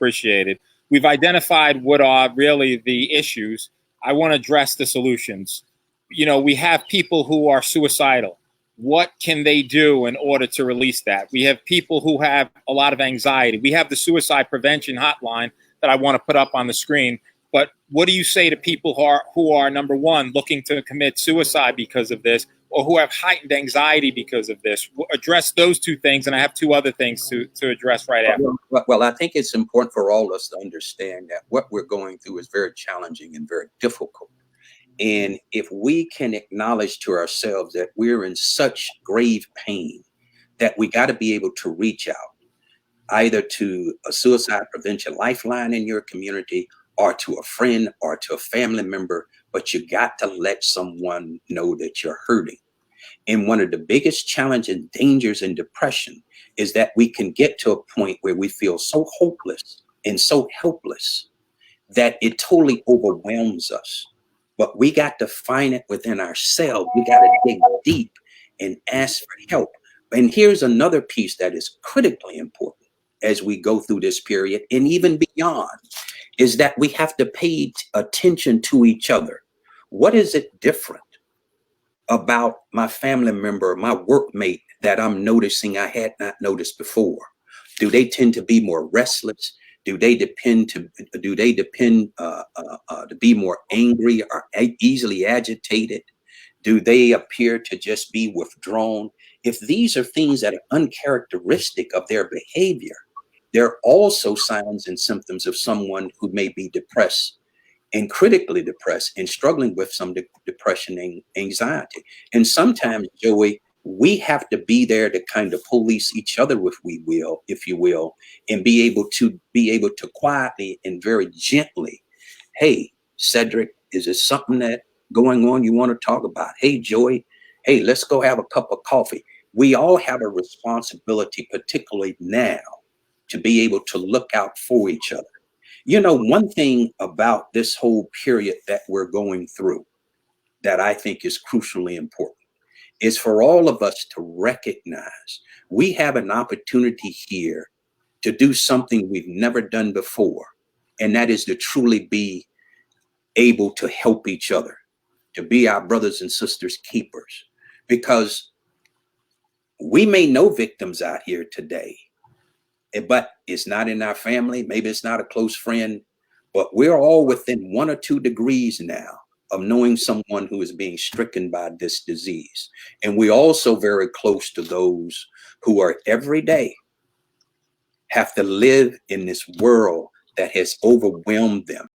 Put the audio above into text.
appreciated. We've identified what are really the issues. I want to address the solutions. You know, we have people who are suicidal. What can they do in order to release that? We have people who have a lot of anxiety. We have the suicide prevention hotline that I want to put up on the screen. But what do you say to people who are number one, looking to commit suicide because of this, or who have heightened anxiety because of this? Address those two things, and I have two other things to address right after. Well, I think it's important for all of us to understand that what we're going through is very challenging and very difficult. And if we can acknowledge to ourselves that we're in such grave pain, that we got to be able to reach out either to a suicide prevention lifeline in your community, or to a friend, or to a family member, but you got to let someone know that you're hurting. And one of the biggest challenges and dangers in depression is that we can get to a point where we feel so hopeless and so helpless that it totally overwhelms us. But we got to find it within ourselves. We got to dig deep and ask for help. And here's another piece that is critically important as we go through this period and even beyond, is that we have to pay attention to each other. What is it different about my family member, my workmate, that I'm noticing I had not noticed before? Do they tend to be more restless? Do they depend to be more angry or easily agitated? Do they appear to just be withdrawn? If these are things that are uncharacteristic of their behavior, they're also signs and symptoms of someone who may be depressed and critically depressed and struggling with some depression and anxiety. And sometimes, Joey, we have to be there to kind of police each other, if you will, and be able to quietly and very gently, hey, Cedric, is there something that going on you want to talk about? Hey, Joey, hey, let's go have a cup of coffee. We all have a responsibility, particularly now, to be able to look out for each other. You know, one thing about this whole period that we're going through that I think is crucially important is for all of us to recognize we have an opportunity here to do something we've never done before. And that is to truly be able to help each other, to be our brothers and sisters keepers, because we may know victims out here today, but it's not in our family. Maybe it's not a close friend, but we're all within 1 or 2 degrees now of knowing someone who is being stricken by this disease. And we're also very close to those who are every day have to live in this world that has overwhelmed them.